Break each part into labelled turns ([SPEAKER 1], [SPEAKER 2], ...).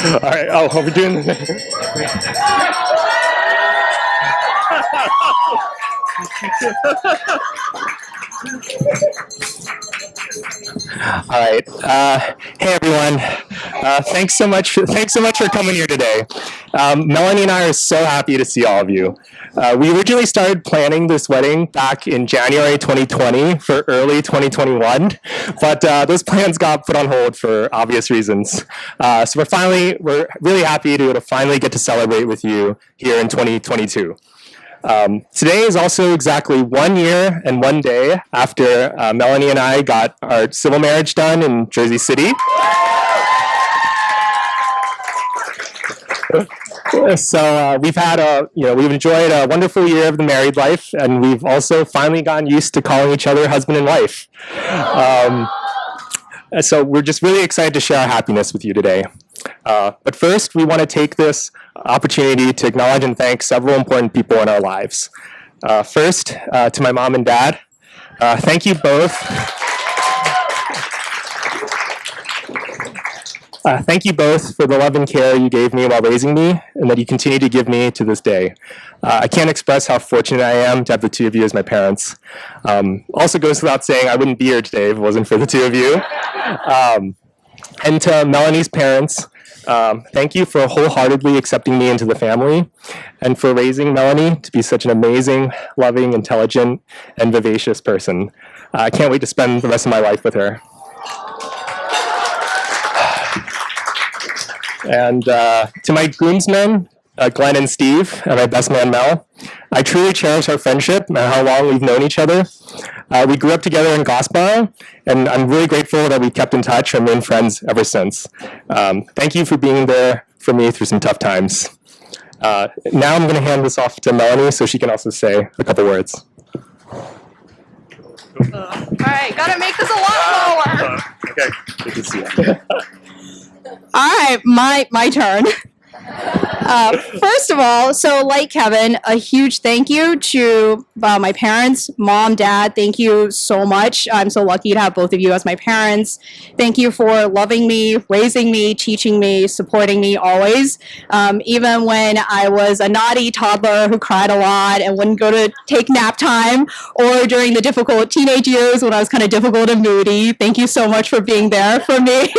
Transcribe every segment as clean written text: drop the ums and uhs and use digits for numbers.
[SPEAKER 1] All right. Oh, we're doing All right. Hey, everyone. Thanks so much for coming here today. Melanie and I are so happy to see all of you. We originally started planning this wedding back in January 2020 for early 2021, but those plans got put on hold for obvious reasons. So we're really happy to finally get to celebrate with you here in 2022. Today is also exactly 1 year and 1 day after Melanie and I got our civil marriage done in Jersey City. So we've enjoyed a wonderful year of the married life, and we've also finally gotten used to calling each other husband and wife. So we're just really excited to share our happiness with you today. But first, we want to take this opportunity to acknowledge and thank several important people in our lives. First, to my mom and dad, thank you both. Thank you both for the love and care you gave me while raising me, and that you continue to give me to this day. I can't express how fortunate I am to have the two of you as my parents. Also goes without saying, I wouldn't be here today if it wasn't for the two of you. And to Melanie's parents, thank you for wholeheartedly accepting me into the family, and for raising Melanie to be such an amazing, loving, intelligent, and vivacious person. I can't wait to spend the rest of my life with her. And to my groomsmen, Glenn and Steve, and my best man, Mel, I truly cherish our friendship and how long we've known each other. We grew up together in Gospel, and I'm really grateful that we've kept in touch and been friends ever since. Thank you for being there for me through some tough times. Now I'm going to hand this off to Melanie so she can also say a couple words.
[SPEAKER 2] All right, gotta make this a lot lower.
[SPEAKER 1] Okay, good to see you.
[SPEAKER 2] All right, my turn. First of all, so like Kevin, a huge thank you to my parents, mom, dad. Thank you so much. I'm so lucky to have both of you as my parents. Thank you for loving me, raising me, teaching me, supporting me always. Even when I was a naughty toddler who cried a lot and wouldn't go to take nap time, or during the difficult teenage years when I was kind of difficult and moody. Thank you so much for being there for me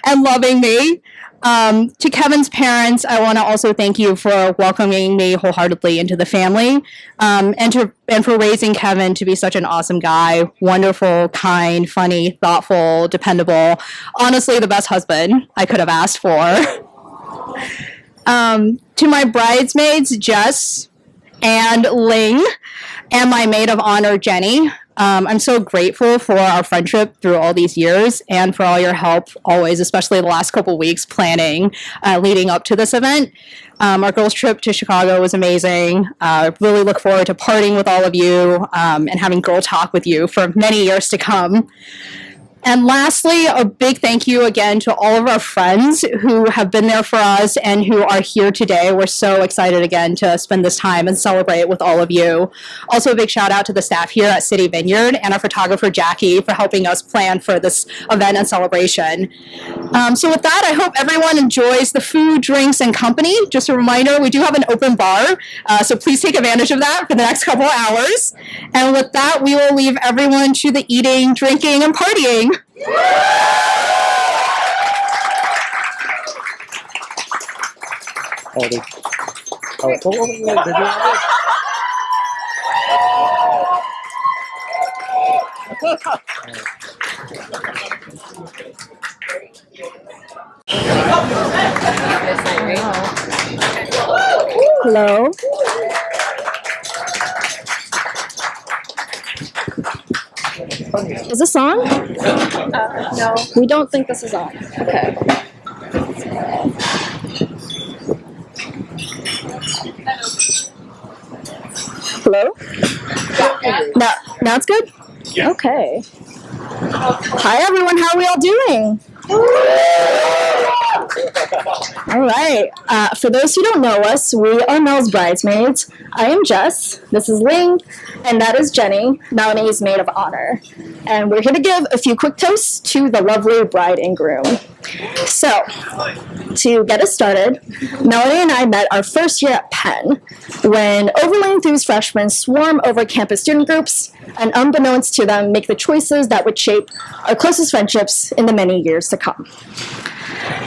[SPEAKER 2] and loving me. To Kevin's parents, I want to also thank you for welcoming me wholeheartedly into the family, and for raising Kevin to be such an awesome guy, wonderful, kind, funny, thoughtful, dependable, honestly the best husband I could have asked for. To my bridesmaids, Jess and Ling, and my maid of honor, Jenny, I'm so grateful for our friendship through all these years and for all your help always, especially the last couple weeks planning, leading up to this event. Our girls' trip to Chicago was amazing. Really look forward to partying with all of you and having girl talk with you for many years to come. And lastly, a big thank you again to all of our friends who have been there for us and who are here today. We're so excited again to spend this time and celebrate with all of you. Also, a big shout out to the staff here at City Vineyard and our photographer, Jackie, for helping us plan for this event and celebration. So with that, I hope everyone enjoys the food, drinks, and company. Just a reminder, we do have an open bar, so please take advantage of that for the next couple of hours. And with that, we will leave everyone to the eating, drinking, and partying.
[SPEAKER 3] Hello. Is this on?
[SPEAKER 4] No.
[SPEAKER 3] We don't think this is on. Okay. Hello? Now it's good?
[SPEAKER 1] Yeah.
[SPEAKER 3] Okay. Hi everyone, how are we all doing? All right. For those who don't know us, we are Mel's bridesmaids. I am Jess. This is Ling, and that is Jenny, Melanie's maid of honor. And we're here to give a few quick toasts to the lovely bride and groom. So, To get us started, Melanie and I met our first year at Penn when overly enthused freshmen swarm over campus student groups and, unbeknownst to them, make the choices that would shape our closest friendships in the many years to come.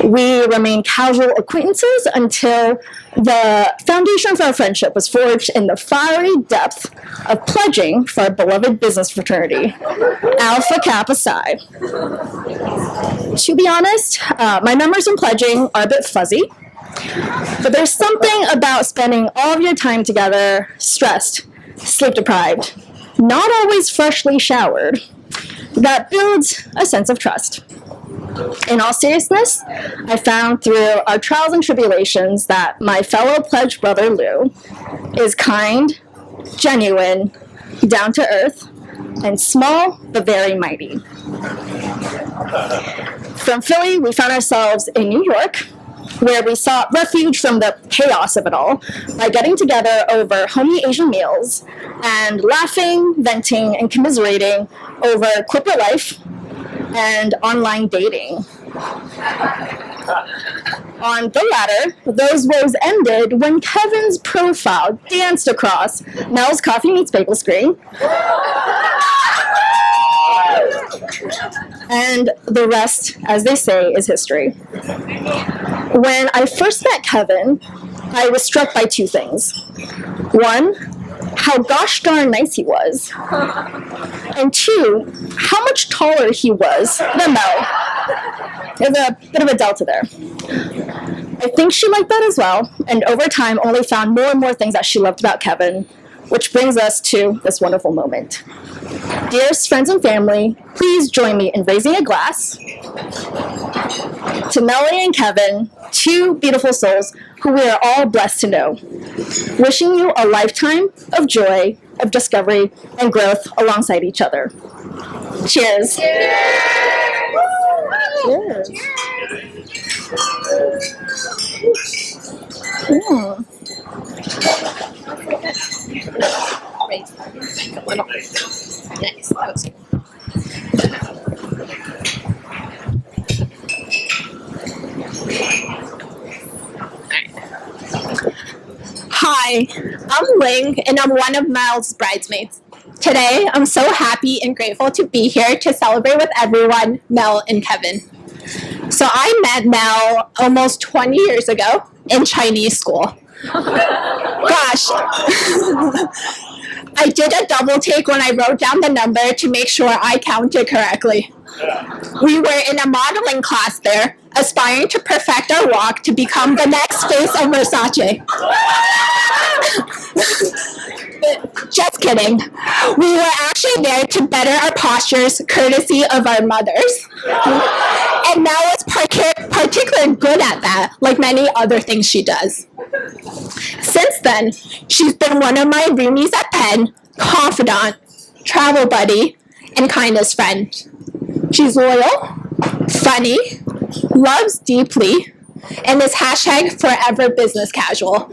[SPEAKER 3] We remained casual acquaintances until the foundation for our friendship was forged in the fiery depth of pledging for our beloved business fraternity, Alpha Kappa Psi. To be honest, my memories in pledging are a bit fuzzy, but there's something about spending all of your time together, stressed, sleep-deprived, not always freshly showered, that builds a sense of trust. In all seriousness, I found through our trials and tribulations that my fellow pledge brother Lou is kind, genuine, down to earth, and small but very mighty. From Philly, we found ourselves in New York, where we sought refuge from the chaos of it all by getting together over homey Asian meals and laughing, venting, and commiserating over corporate life and online dating. On the latter, those woes ended when Kevin's profile danced across Mel's Coffee Meets Bagel screen, and the rest, as they say, is history. When I first met Kevin, I was struck by two things. One, how gosh darn nice he was. And two, how much taller he was than Mel. There's a bit of a delta there. I think she liked that as well, and over time only found more and more things that she loved about Kevin, which brings us to this wonderful moment. Dearest friends and family, please join me in raising a glass to Melanie and Kevin, two beautiful souls who we are all blessed to know. Wishing you a lifetime of joy, of discovery, and growth alongside each other. Cheers. Cheers. Mm.
[SPEAKER 4] Hi, I'm Ling, and I'm one of Mel's bridesmaids. Today, I'm so happy and grateful to be here to celebrate with everyone, Mel and Kevin. So I met Mel almost 20 years ago in Chinese school. Gosh, I did a double take when I wrote down the number to make sure I counted correctly. We were in a modeling class there, aspiring to perfect our walk to become the next face of Versace. Just kidding. We were actually there to better our postures, courtesy of our mothers. And Mel was particularly good at that, like many other things she does. Since then, she's been one of my roomies at Penn, confidant, travel buddy, and kindest friend. She's loyal, funny, loves deeply, and is hashtag forever business casual.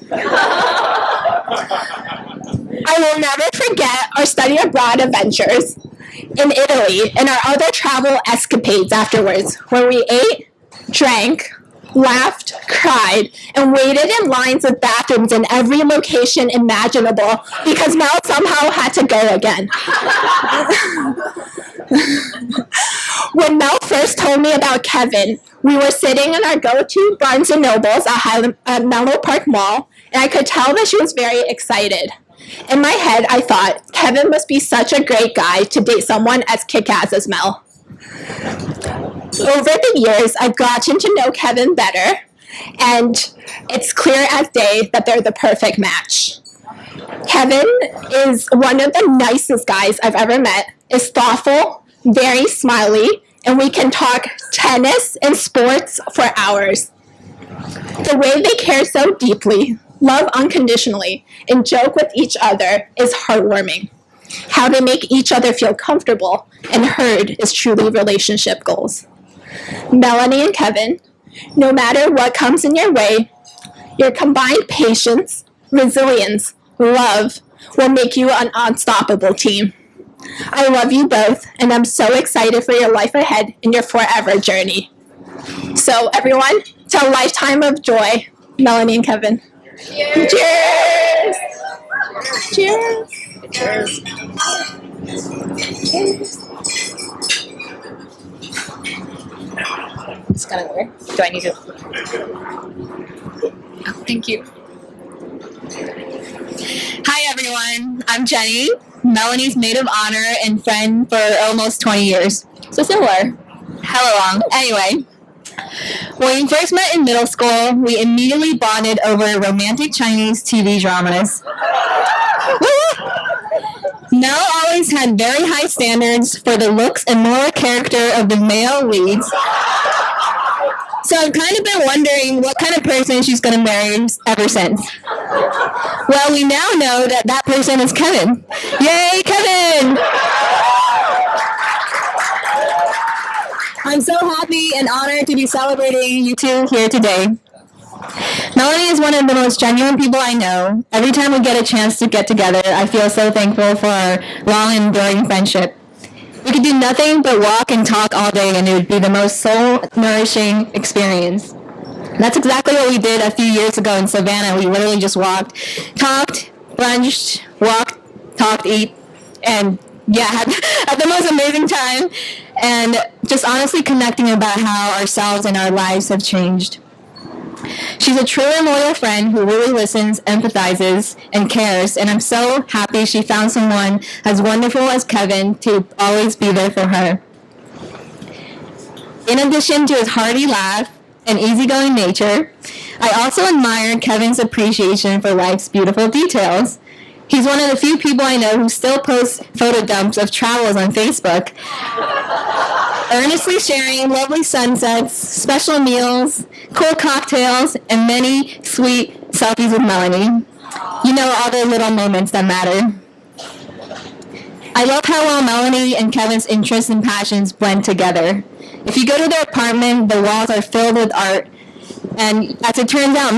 [SPEAKER 4] I will never forget our study abroad adventures in Italy and our other travel escapades afterwards, where we ate, drank, laughed, cried, and waited in lines with bathrooms in every location imaginable because Mel somehow had to go again. When Mel first told me about Kevin, we were sitting in our go-to Barnes & Nobles at Menlo Park Mall, and I could tell that she was very excited. In my head, I thought, Kevin must be such a great guy to date someone as kick-ass as Mel. Over the years, I've gotten to know Kevin better, and it's clear as day that they're the perfect match. Kevin is one of the nicest guys I've ever met, is thoughtful, very smiley, and we can talk tennis and sports for hours. The way they care so deeply, love unconditionally, and joke with each other is heartwarming. How they make each other feel comfortable and heard is truly relationship goals. Melanie and Kevin, no matter what comes in your way, your combined patience, resilience, love will make you an unstoppable team. I love you both, and I'm so excited for your life ahead and your forever journey. So everyone, to a lifetime of joy, Melanie and Kevin. Cheers! Cheers! Cheers! It's gonna work. Do I need to? Oh, thank you. Hi everyone, I'm Jenny, Melanie's maid of honor and friend for almost 20 years. So similar. Hella long. Anyway, when we first met in middle school, we immediately bonded over romantic Chinese TV dramas. Mel always had very high standards for the looks and moral character of the male leads. So I've kind of been wondering what kind of person she's going to marry ever since. Well, we now know that that person is Kevin. Yay, Kevin! I'm so happy and honored to be celebrating you two here today. Melanie is one of the most genuine people I know. Every time we get a chance to get together, I feel so thankful for our long and enduring friendship. We could do nothing but walk and talk all day, and it would be the most soul-nourishing experience. That's exactly what we did a few years ago in Savannah. We literally just walked, talked, brunched, walked, talked, eat, and yeah, had the most amazing time, and just honestly connecting about how ourselves and our lives have changed. She's a true and loyal friend who really listens, empathizes, and cares, and I'm so happy she found someone as wonderful as Kevin to always be there for her. In addition to his hearty laugh and easygoing nature, I also admire Kevin's appreciation for life's beautiful details. He's one of the few people I know who still posts photo dumps of travels on Facebook, earnestly sharing lovely sunsets, special meals, cool cocktails, and many sweet selfies with Melanie. You know, all the little moments that matter. I love how well Melanie and Kevin's interests and passions blend together. If you go to their apartment, the walls are filled with art. And as it turns out,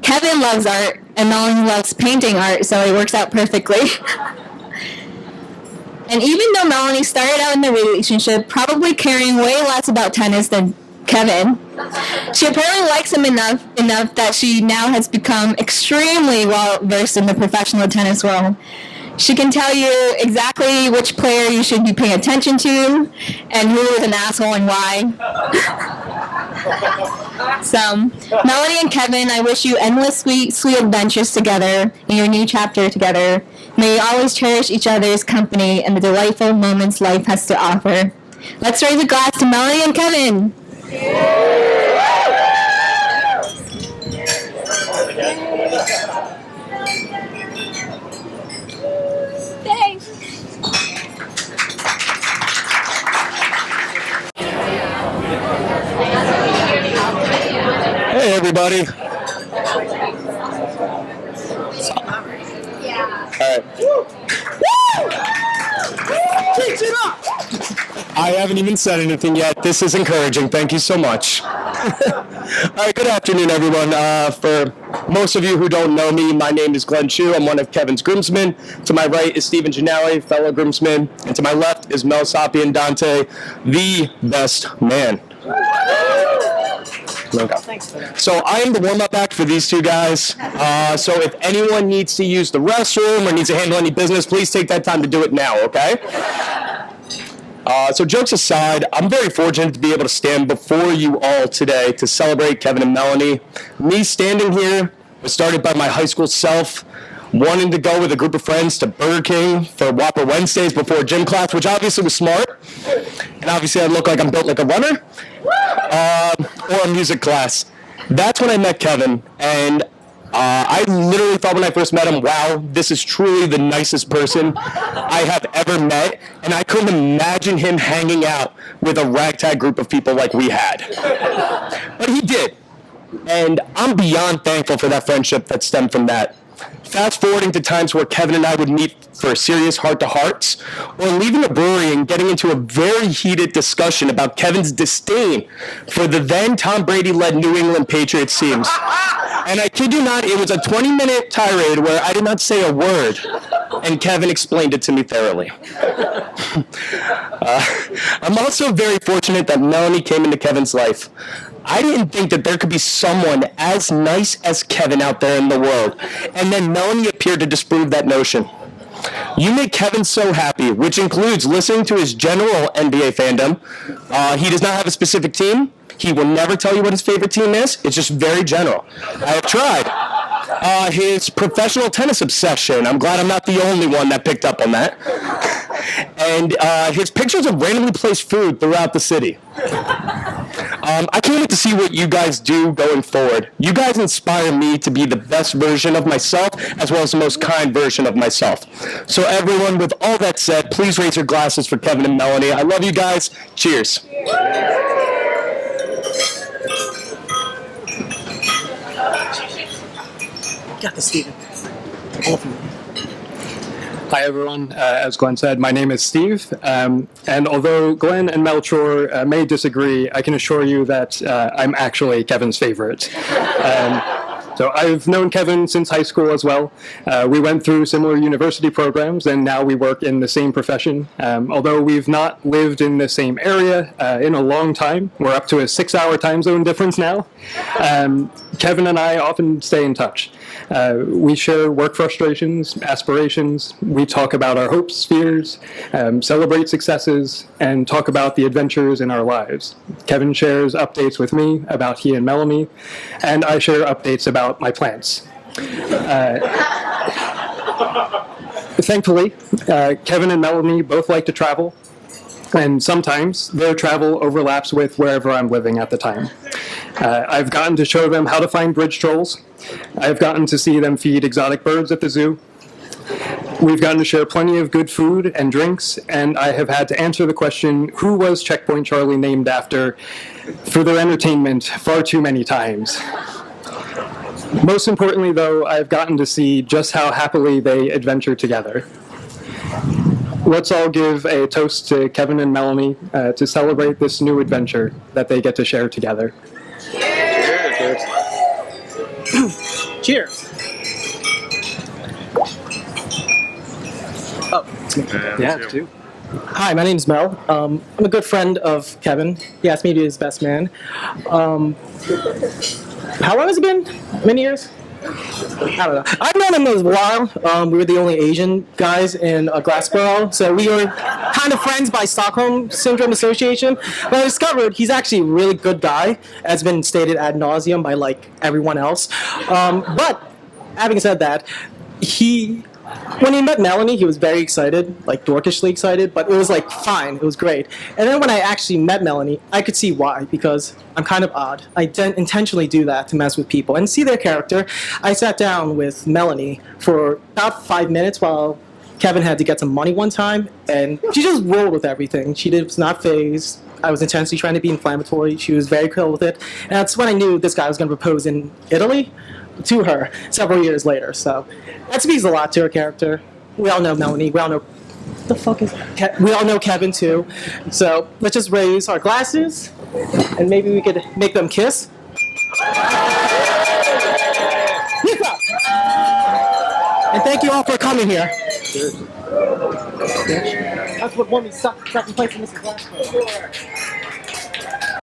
[SPEAKER 4] Kevin loves art, and Melanie loves painting art, so it works out perfectly. And even though Melanie started out in the relationship probably caring way less about tennis than Kevin, she apparently likes him enough that she now has become extremely well versed in the professional tennis world. She can tell you exactly which player you should be paying attention to and who is an asshole and why. So, Melanie and Kevin, I wish you endless sweet adventures together in your new chapter together. May you always cherish each other's company and the delightful moments life has to offer. Let's raise a glass to Melanie and Kevin. Thanks.
[SPEAKER 1] Hey, everybody. All right. I haven't even said anything yet. This is encouraging. Thank you so much. All right, good afternoon, everyone. For most of you who don't know me, my name is Glenn Chu. I'm one of Kevin's groomsmen. To my right is Stephen Gianelli, fellow groomsman. And to my left is Mel Sapien Dante, the best man. Okay. So I am the warm-up act for these two guys. So if anyone needs to use the restroom or needs to handle any business, please take that time to do it now, okay? So jokes aside, I'm very fortunate to be able to stand before you all today to celebrate Kevin and Melanie. Me standing here was started by my high school self, wanting to go with a group of friends to Burger King for Whopper Wednesdays before gym class, which obviously was smart. And obviously I look like I'm built like a runner. Or a music class. That's when I met Kevin, and I literally thought when I first met him, wow, this is truly the nicest person I have ever met, and I couldn't imagine him hanging out with a ragtag group of people like we had. But he did, and I'm beyond thankful for that friendship that stemmed from that. Fast forwarding to times where Kevin and I would meet for serious heart-to-hearts, or leaving a brewery and getting into a very heated discussion about Kevin's disdain for the then Tom Brady-led New England Patriots teams. And I kid you not, it was a 20-minute tirade where I did not say a word, and Kevin explained it to me thoroughly. I'm also very fortunate that Melanie came into Kevin's life. I didn't think that there could be someone as nice as Kevin out there in the world. And then Melanie appeared to disprove that notion. You make Kevin so happy, which includes listening to his general NBA fandom. He does not have a specific team. He will never tell you what his favorite team is. It's just very general. I have tried. His professional tennis obsession. I'm glad I'm not the only one that picked up on that. And his pictures of randomly placed food throughout the city. I can't wait to see what you guys do going forward. You guys inspire me to be the best version of myself as well as the most kind version of myself. So everyone, with all that said, please raise your glasses for Kevin and Melanie. I love you guys. Cheers.
[SPEAKER 5] Got this, Steven. Hi, everyone. As Glenn said, my name is Steve. And although Glenn and Melchor may disagree, I can assure you that I'm actually Kevin's favorite. So I've known Kevin since high school as well. We went through similar university programs, and now we work in the same profession. Although we've not lived in the same area in a long time, we're up to a 6-hour time zone difference now. Kevin and I often stay in touch. We share work frustrations, aspirations. We talk about our hopes, fears, celebrate successes, and talk about the adventures in our lives. Kevin shares updates with me about he and Melanie, and I share updates about my plants. Thankfully, Kevin and Melanie both like to travel, and sometimes their travel overlaps with wherever I'm living at the time. I've gotten to show them how to find bridge trolls. I've gotten to see them feed exotic birds at the zoo. We've gotten to share plenty of good food and drinks, and I have had to answer the question, who was Checkpoint Charlie named after, for their entertainment far too many times. Most importantly, though, I've gotten to see just how happily they adventure together. Let's all give a toast to Kevin and Melanie to celebrate this new adventure that they get to share together. Cheers. Cheers. Oh, it's me. Yeah, it's you.
[SPEAKER 6] Hi, my name's Mel. I'm a good friend of Kevin. He asked me to be his best man. How long has it been? Many years? I don't know. I've known him a while. We were the only Asian guys in Glassboro, so we were kind of friends by Stockholm Syndrome Association. But I discovered he's actually a really good guy, as been stated ad nauseum by like everyone else. But having said that, when he met Melanie, he was very excited, like dorkishly excited, but it was like fine, it was great. And then when I actually met Melanie, I could see why, because I'm kind of odd. I intentionally do that to mess with people and see their character. I sat down with Melanie for about 5 minutes while Kevin had to get some money one time, and she just rolled with everything. She was not phased. I was intensely trying to be inflammatory. She was very cool with it. And that's when I knew this guy was going to propose in Italy to her several years later. So that speaks a lot to her character. We all know Melanie. We all know we all know Kevin too. So let's just raise our glasses and maybe we could make them kiss. And thank you all for coming here. That's what won me second place in Mrs. Glassboro.